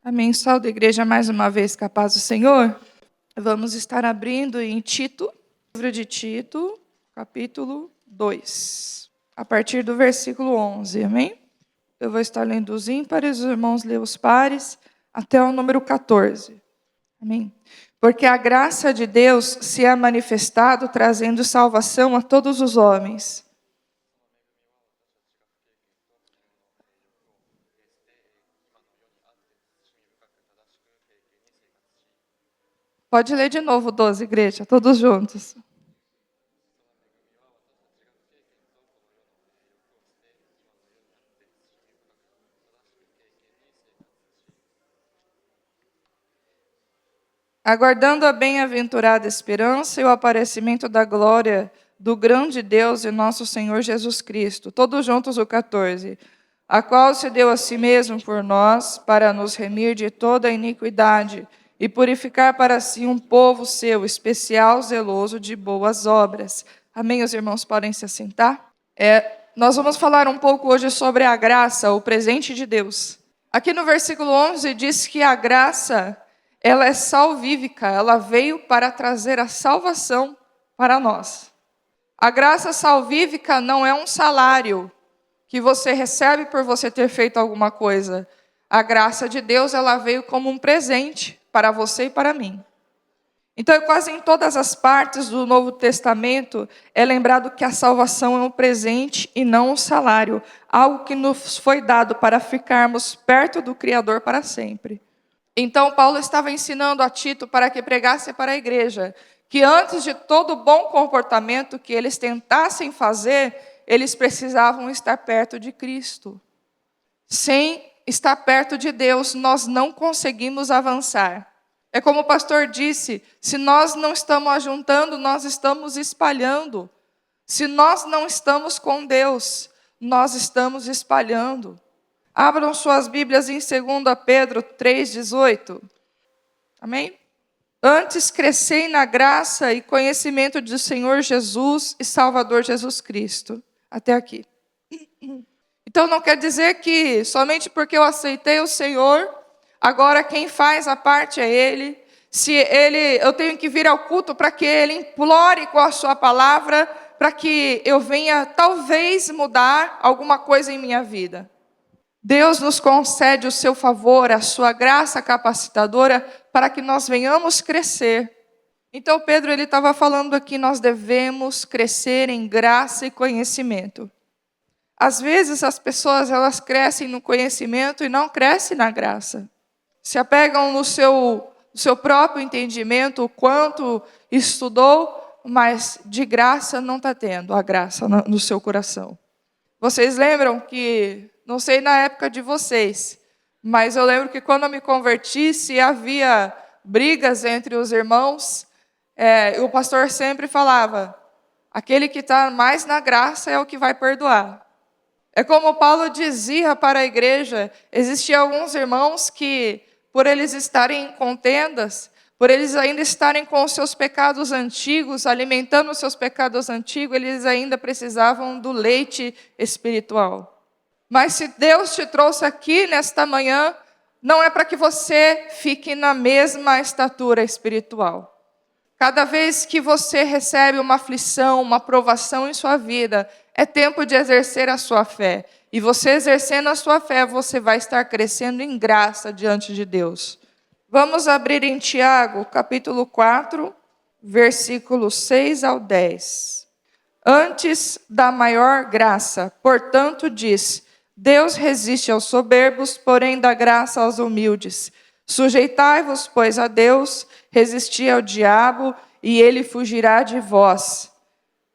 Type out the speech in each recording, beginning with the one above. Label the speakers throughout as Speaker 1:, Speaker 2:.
Speaker 1: Amém. Saúde a igreja mais uma vez com a paz do Senhor. Vamos estar abrindo em Tito, livro de Tito, capítulo 2, a partir do versículo 11, amém? Eu vou estar lendo os ímpares, os irmãos lêem os pares, até o número 14, amém? Porque a graça de Deus se é manifestado, trazendo salvação a todos os homens. Pode ler de novo, 12, igreja, todos juntos. Aguardando a bem-aventurada esperança e o aparecimento da glória do grande Deus e nosso Senhor Jesus Cristo. Todos juntos o 14. A qual se deu a si mesmo por nós, para nos remir de toda a iniquidade e purificar para si um povo seu, especial, zeloso de boas obras. Amém? Os irmãos podem se assentar? Nós vamos falar um pouco hoje sobre a graça, o presente de Deus. Aqui no versículo 11 diz que a graça, ela é salvífica, ela veio para trazer a salvação para nós. A graça salvífica não é um salário que você recebe por você ter feito alguma coisa. A graça de Deus, ela veio como um presente para você e para mim. Então, quase em todas as partes do Novo Testamento, é lembrado que a salvação é um presente e não um salário. Algo que nos foi dado para ficarmos perto do Criador para sempre. Então, Paulo estava ensinando a Tito para que pregasse para a igreja que antes de todo bom comportamento que eles tentassem fazer, eles precisavam estar perto de Cristo. Sem estar perto de Deus, nós não conseguimos avançar. É como o pastor disse, se nós não estamos ajuntando, nós estamos espalhando. Se nós não estamos com Deus, nós estamos espalhando. Abram suas Bíblias em 2 Pedro 3,18. Amém? Antes crescei na graça e conhecimento do Senhor Jesus e Salvador Jesus Cristo. Até aqui. Então não quer dizer que somente porque eu aceitei o Senhor, agora quem faz a parte é Ele. Eu tenho que vir ao culto para que Ele implore com a sua palavra, para que eu venha talvez mudar alguma coisa em minha vida. Deus nos concede o seu favor, a sua graça capacitadora, para que nós venhamos crescer. Então Pedro ele estava falando aqui, nós devemos crescer em graça e conhecimento. Às vezes as pessoas elas crescem no conhecimento e não crescem na graça. Se apegam no seu próprio entendimento, o quanto estudou, mas de graça não está tendo a graça no seu coração. Vocês lembram que, não sei na época de vocês, mas eu lembro que quando eu me converti, se havia brigas entre os irmãos, o pastor sempre falava, aquele que está mais na graça é o que vai perdoar. É como Paulo dizia para a igreja, existiam alguns irmãos que, por eles estarem em contendas, por eles ainda estarem com os seus pecados antigos, alimentando os seus pecados antigos, eles ainda precisavam do leite espiritual. Mas se Deus te trouxe aqui nesta manhã, não é para que você fique na mesma estatura espiritual. Cada vez que você recebe uma aflição, uma provação em sua vida, é tempo de exercer a sua fé. E você exercendo a sua fé, você vai estar crescendo em graça diante de Deus. Vamos abrir em Tiago, capítulo 4, versículos 6 ao 10. Antes da maior graça, portanto, diz, Deus resiste aos soberbos, porém dá graça aos humildes. Sujeitai-vos, pois, a Deus, resisti ao diabo, e ele fugirá de vós.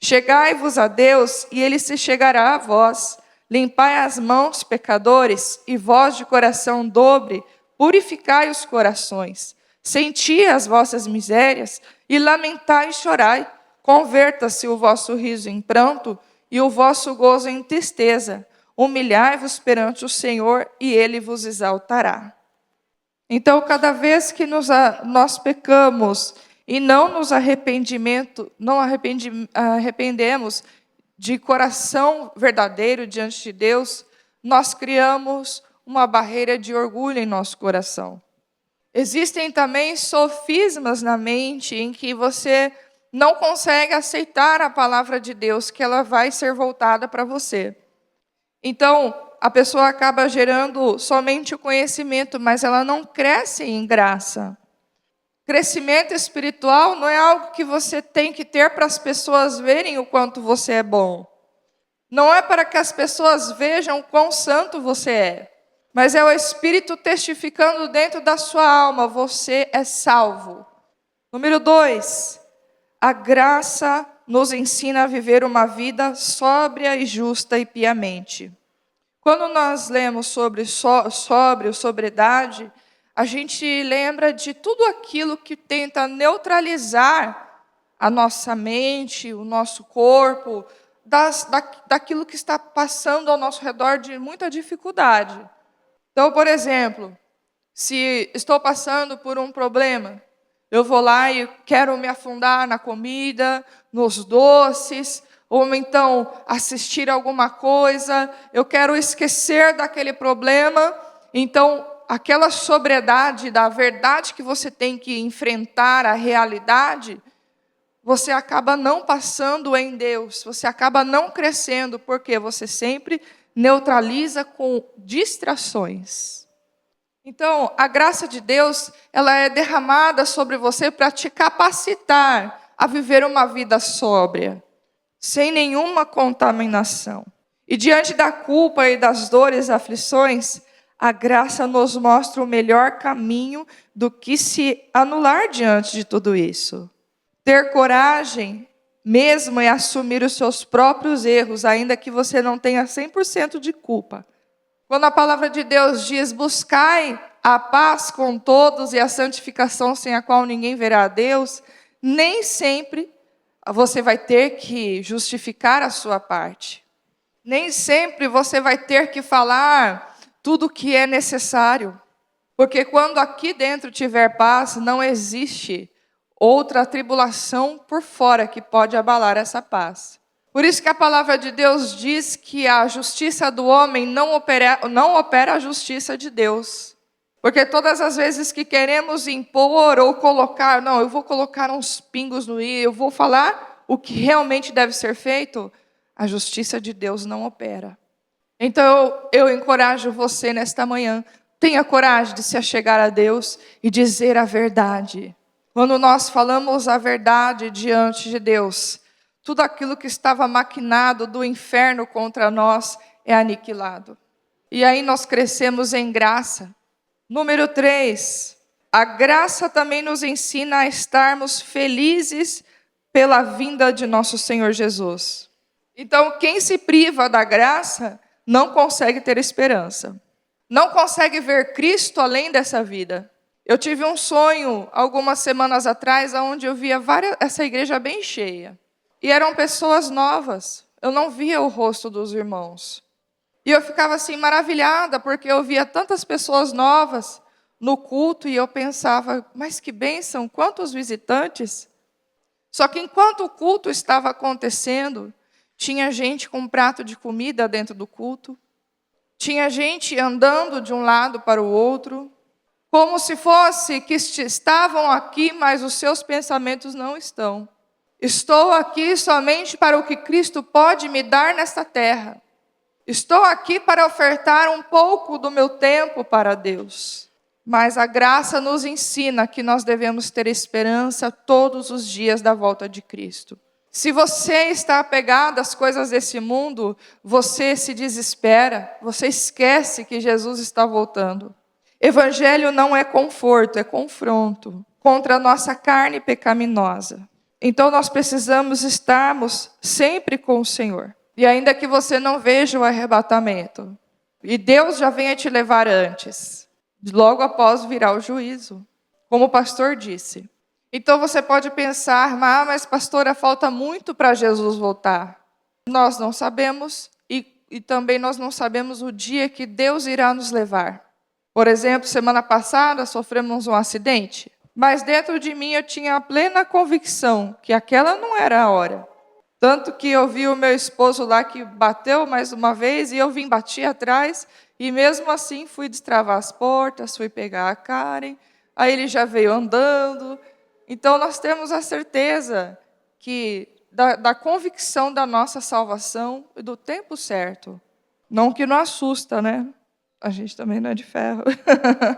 Speaker 1: Chegai-vos a Deus, e ele se chegará a vós. Limpai as mãos, pecadores, e vós de coração dobre, purificai os corações. Senti as vossas misérias, e lamentai e chorai. Converta-se o vosso riso em pranto, e o vosso gozo em tristeza. Humilhai-vos perante o Senhor, e Ele vos exaltará. Então, cada vez que nós pecamos e não nos arrependemos de coração verdadeiro diante de Deus, nós criamos uma barreira de orgulho em nosso coração. Existem também sofismas na mente em que você não consegue aceitar a palavra de Deus, que ela vai ser voltada para você. Então, a pessoa acaba gerando somente o conhecimento, mas ela não cresce em graça. Crescimento espiritual não é algo que você tem que ter para as pessoas verem o quanto você é bom. Não é para que as pessoas vejam quão santo você é, mas é o Espírito testificando dentro da sua alma, você é salvo. Número 2, a graça nos ensina a viver uma vida sóbria e justa e piamente. Quando nós lemos sobre sóbrio, sobriedade, a gente lembra de tudo aquilo que tenta neutralizar a nossa mente, o nosso corpo, daquilo que está passando ao nosso redor de muita dificuldade. Então, por exemplo, se estou passando por um problema, eu vou lá e quero me afundar na comida, nos doces, ou então assistir alguma coisa, eu quero esquecer daquele problema, então aquela sobriedade da verdade que você tem que enfrentar a realidade, você acaba não passando em Deus, você acaba não crescendo, porque você sempre neutraliza com distrações. Então, a graça de Deus, ela é derramada sobre você para te capacitar a viver uma vida sóbria, sem nenhuma contaminação. E diante da culpa e das dores e aflições, a graça nos mostra o melhor caminho do que se anular diante de tudo isso. Ter coragem mesmo é assumir os seus próprios erros, ainda que você não tenha 100% de culpa. Quando a palavra de Deus diz, buscai a paz com todos e a santificação sem a qual ninguém verá a Deus, nem sempre você vai ter que justificar a sua parte. Nem sempre você vai ter que falar tudo o que é necessário. Porque quando aqui dentro tiver paz, não existe outra tribulação por fora que pode abalar essa paz. Por isso que a palavra de Deus diz que a justiça do homem não opera a justiça de Deus. Porque todas as vezes que queremos impor ou colocar, não, eu vou colocar uns pingos no i, eu vou falar o que realmente deve ser feito, a justiça de Deus não opera. Então eu encorajo você nesta manhã, tenha coragem de se achegar a Deus e dizer a verdade. Quando nós falamos a verdade diante de Deus, tudo aquilo que estava maquinado do inferno contra nós é aniquilado. E aí nós crescemos em graça. Número 3, a graça também nos ensina a estarmos felizes pela vinda de nosso Senhor Jesus. Então, quem se priva da graça não consegue ter esperança. Não consegue ver Cristo além dessa vida. Eu tive um sonho algumas semanas atrás, onde eu via essa igreja bem cheia. E eram pessoas novas. Eu não via o rosto dos irmãos. E eu ficava assim maravilhada, porque eu via tantas pessoas novas no culto, e eu pensava, mas que bênção, quantos visitantes. Só que enquanto o culto estava acontecendo, tinha gente com um prato de comida dentro do culto, tinha gente andando de um lado para o outro, como se fosse que estavam aqui, mas os seus pensamentos não estão. Estou aqui somente para o que Cristo pode me dar nesta terra. Estou aqui para ofertar um pouco do meu tempo para Deus. Mas a graça nos ensina que nós devemos ter esperança todos os dias da volta de Cristo. Se você está apegado às coisas desse mundo, você se desespera, você esquece que Jesus está voltando. Evangelho não é conforto, é confronto contra a nossa carne pecaminosa. Então nós precisamos estarmos sempre com o Senhor. E ainda que você não veja o arrebatamento, e Deus já venha te levar antes, logo após virá o juízo, como o pastor disse. Então você pode pensar, mas pastora, falta muito para Jesus voltar. Nós não sabemos, e também nós não sabemos o dia que Deus irá nos levar. Por exemplo, semana passada sofremos um acidente, mas dentro de mim eu tinha a plena convicção que aquela não era a hora. Tanto que eu vi o meu esposo lá que bateu mais uma vez, e eu bati atrás, E mesmo assim fui destravar as portas, fui pegar a Karen, aí ele já veio andando. Então nós temos a certeza que da convicção da nossa salvação e do tempo certo. Não que não assusta, né? A gente também não é de ferro.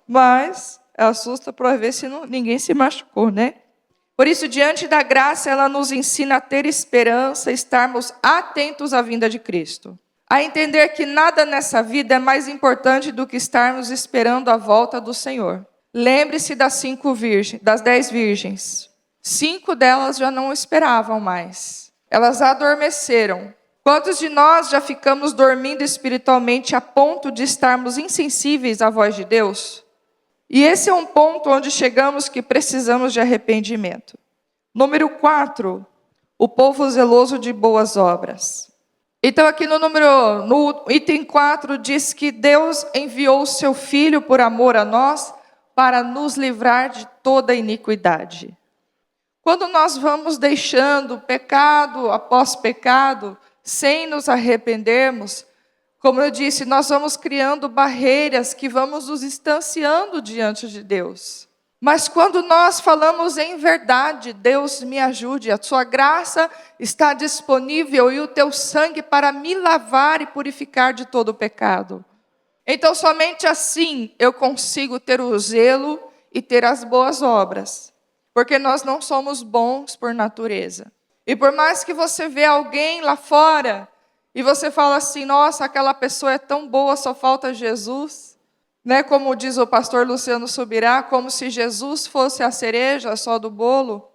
Speaker 1: Mas assusta para ver se ninguém se machucou, né? Por isso, diante da graça, ela nos ensina a ter esperança, estarmos atentos à vinda de Cristo. A entender que nada nessa vida é mais importante do que estarmos esperando a volta do Senhor. Lembre-se das 10 virgens. 5 delas já não esperavam mais. Elas adormeceram. Quantos de nós já ficamos dormindo espiritualmente a ponto de estarmos insensíveis à voz de Deus? E esse é um ponto onde chegamos que precisamos de arrependimento. Número 4, o povo zeloso de boas obras. Então aqui no item 4 diz que Deus enviou o seu Filho por amor a nós para nos livrar de toda iniquidade. Quando nós vamos deixando pecado após pecado, sem nos arrependermos, como eu disse, nós vamos criando barreiras que vamos nos distanciando diante de Deus. Mas quando nós falamos em verdade, Deus me ajude, a sua graça está disponível e o teu sangue para me lavar e purificar de todo o pecado. Então somente assim eu consigo ter o zelo e ter as boas obras. Porque nós não somos bons por natureza. E por mais que você vê alguém lá fora, e você fala assim, nossa, aquela pessoa é tão boa, só falta Jesus. Né? Como diz o pastor Luciano Subirá, como se Jesus fosse a cereja só do bolo.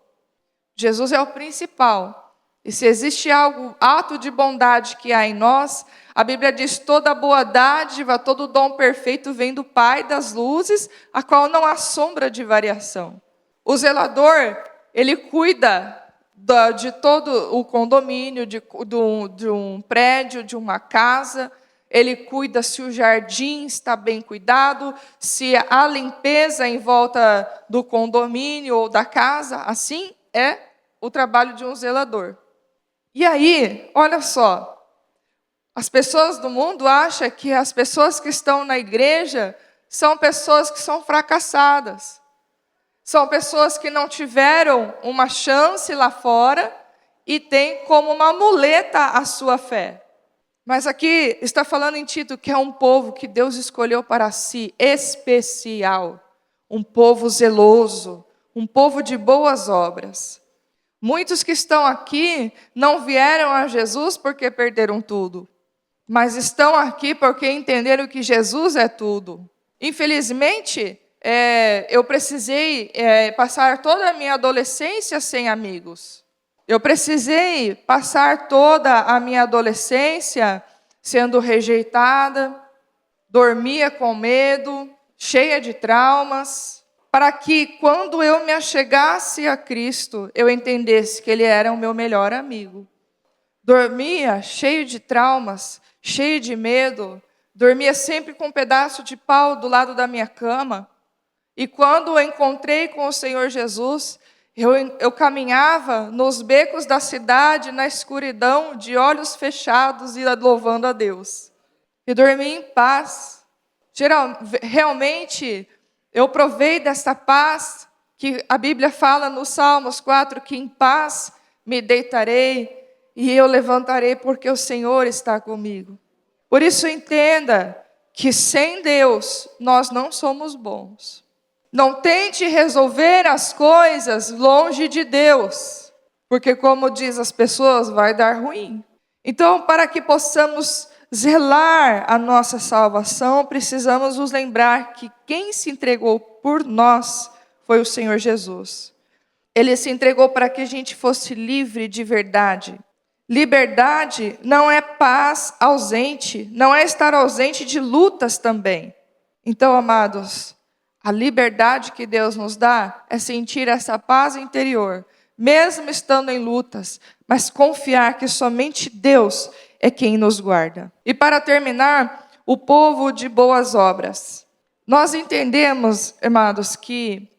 Speaker 1: Jesus é o principal. E se existe algo, ato de bondade que há em nós, a Bíblia diz, toda boa dádiva, todo dom perfeito vem do Pai das luzes, a qual não há sombra de variação. O zelador, ele cuida de todo o condomínio, de um prédio, de uma casa. Ele cuida se o jardim está bem cuidado, se há limpeza em volta do condomínio ou da casa. Assim é o trabalho de um zelador. E aí, olha só, as pessoas do mundo acham que as pessoas que estão na igreja são pessoas que são fracassadas. São pessoas que não tiveram uma chance lá fora e têm como uma muleta a sua fé. Mas aqui está falando em Tito que é um povo que Deus escolheu para si, especial. Um povo zeloso, um povo de boas obras. Muitos que estão aqui não vieram a Jesus porque perderam tudo. Mas estão aqui porque entenderam que Jesus é tudo. Infelizmente, eu precisei passar toda a minha adolescência sem amigos. Eu precisei passar toda a minha adolescência sendo rejeitada, dormia com medo, cheia de traumas, para que quando eu me achegasse a Cristo, eu entendesse que Ele era o meu melhor amigo. Dormia cheio de traumas, cheio de medo, dormia sempre com um pedaço de pau do lado da minha cama. E quando eu encontrei com o Senhor Jesus, eu caminhava nos becos da cidade, na escuridão, de olhos fechados e louvando a Deus. E dormi em paz. Realmente, eu provei dessa paz que a Bíblia fala no Salmos 4, que em paz me deitarei e eu levantarei porque o Senhor está comigo. Por isso entenda que sem Deus nós não somos bons. Não tente resolver as coisas longe de Deus, porque como diz as pessoas, vai dar ruim. Então, para que possamos zelar a nossa salvação, precisamos nos lembrar que quem se entregou por nós foi o Senhor Jesus. Ele se entregou para que a gente fosse livre de verdade. Liberdade não é paz ausente, não é estar ausente de lutas também. Então, amados, a liberdade que Deus nos dá é sentir essa paz interior, mesmo estando em lutas, mas confiar que somente Deus é quem nos guarda. E para terminar, o povo de boas obras. Nós entendemos, amados, que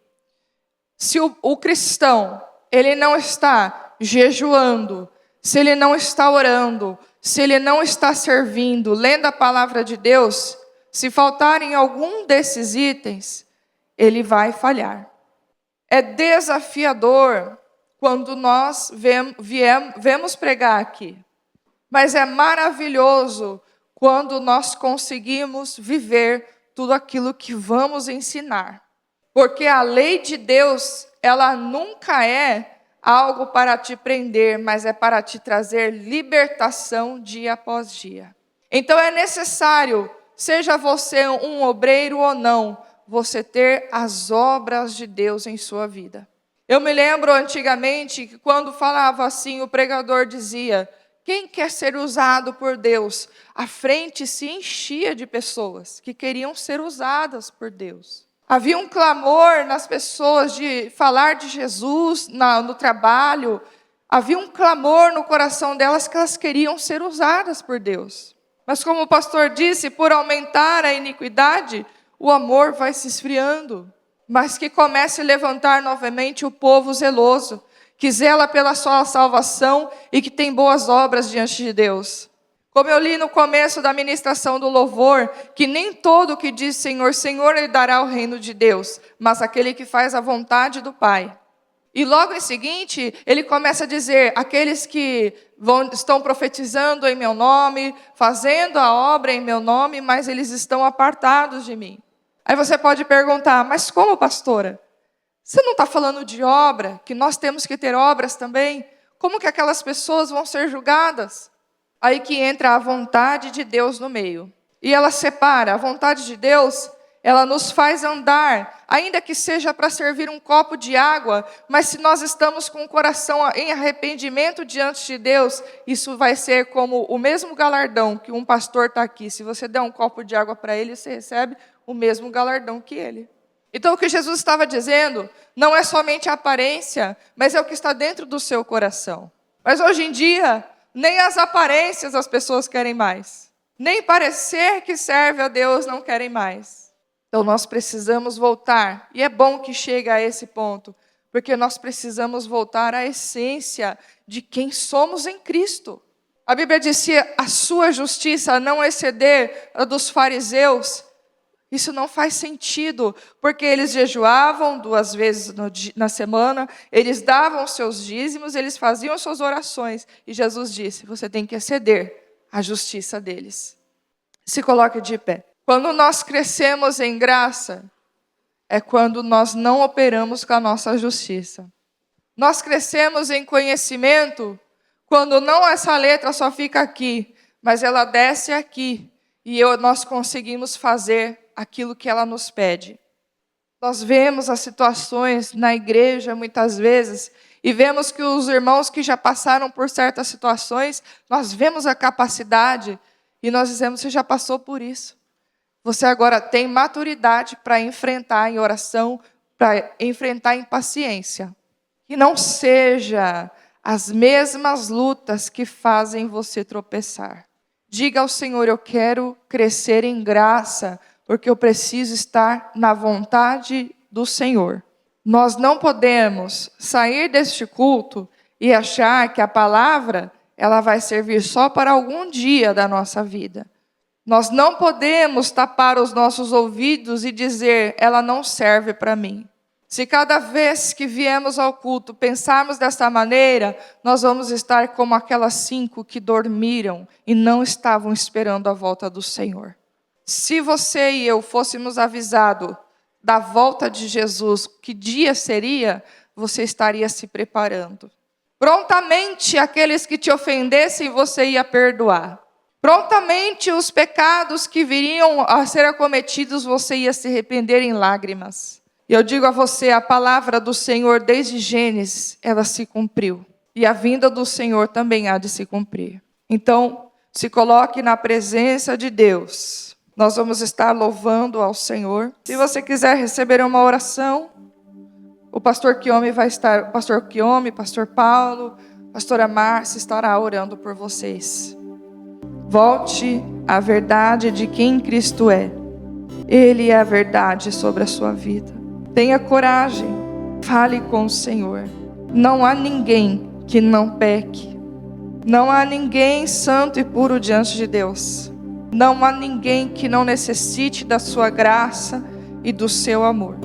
Speaker 1: se o cristão, ele não está jejuando, se ele não está orando, se ele não está servindo, lendo a palavra de Deus, Se faltarem algum desses itens, ele vai falhar. É desafiador quando nós viemos pregar aqui. Mas é maravilhoso quando nós conseguimos viver tudo aquilo que vamos ensinar. Porque a lei de Deus, ela nunca é algo para te prender, mas é para te trazer libertação dia após dia. Então é necessário, seja você um obreiro ou não, você ter as obras de Deus em sua vida. Eu me lembro antigamente que quando falava assim, o pregador dizia: quem quer ser usado por Deus? A frente se enchia de pessoas que queriam ser usadas por Deus. Havia um clamor nas pessoas de falar de Jesus no trabalho. Havia um clamor no coração delas que elas queriam ser usadas por Deus. Mas como o pastor disse, por aumentar a iniquidade, o amor vai se esfriando. Mas que comece a levantar novamente o povo zeloso, que zela pela sua salvação e que tem boas obras diante de Deus. Como eu li no começo da ministração do louvor, que nem todo que diz Senhor, Senhor, ele dará o reino de Deus, mas aquele que faz a vontade do Pai. E logo em seguinte, ele começa a dizer, aqueles que estão profetizando em meu nome, fazendo a obra em meu nome, mas eles estão apartados de mim. Aí você pode perguntar, mas como, pastora? Você não está falando de obra, que nós temos que ter obras também? Como que aquelas pessoas vão ser julgadas? Aí que entra a vontade de Deus no meio. E ela separa, a vontade de Deus, ela nos faz andar, ainda que seja para servir um copo de água, mas se nós estamos com o coração em arrependimento diante de Deus, isso vai ser como o mesmo galardão que um pastor está aqui. Se você der um copo de água para ele, você recebe o mesmo galardão que ele. Então o que Jesus estava dizendo não é somente a aparência, mas é o que está dentro do seu coração. Mas hoje em dia, nem as aparências as pessoas querem mais. Nem parecer que serve a Deus não querem mais. Então nós precisamos voltar, e é bom que chegue a esse ponto, porque nós precisamos voltar à essência de quem somos em Cristo. A Bíblia diz, se a sua justiça não exceder a dos fariseus, isso não faz sentido, porque eles jejuavam 2 vezes na semana, eles davam seus dízimos, eles faziam suas orações, e Jesus disse, você tem que exceder a justiça deles. Se coloque de pé. Quando nós crescemos em graça, é quando nós não operamos com a nossa justiça. Nós crescemos em conhecimento, quando não essa letra só fica aqui, mas ela desce aqui, e nós conseguimos fazer aquilo que ela nos pede. Nós vemos as situações na igreja muitas vezes e vemos que os irmãos que já passaram por certas situações, nós vemos a capacidade e nós dizemos, você já passou por isso. Você agora tem maturidade para enfrentar em oração, para enfrentar em paciência. Que não seja as mesmas lutas que fazem você tropeçar. Diga ao Senhor, eu quero crescer em graça, porque eu preciso estar na vontade do Senhor. Nós não podemos sair deste culto e achar que a palavra ela vai servir só para algum dia da nossa vida. Nós não podemos tapar os nossos ouvidos e dizer, ela não serve para mim. Se cada vez que viemos ao culto pensarmos desta maneira, nós vamos estar como aquelas 5 que dormiram e não estavam esperando a volta do Senhor. Se você e eu fôssemos avisados da volta de Jesus, que dia seria, você estaria se preparando. Prontamente aqueles que te ofendessem, você ia perdoar. Prontamente os pecados que viriam a ser acometidos, você ia se arrepender em lágrimas. E eu digo a você, a palavra do Senhor desde Gênesis, ela se cumpriu. E a vinda do Senhor também há de se cumprir. Então, se coloque na presença de Deus. Nós vamos estar louvando ao Senhor. Se você quiser receber uma oração, o pastor Kiome vai estar, pastor Kiome, pastor Paulo, pastora Márcia estará orando por vocês. Volte à verdade de quem Cristo é. Ele é a verdade sobre a sua vida. Tenha coragem, fale com o Senhor. Não há ninguém que não peque. Não há ninguém santo e puro diante de Deus. Não há ninguém que não necessite da sua graça e do seu amor.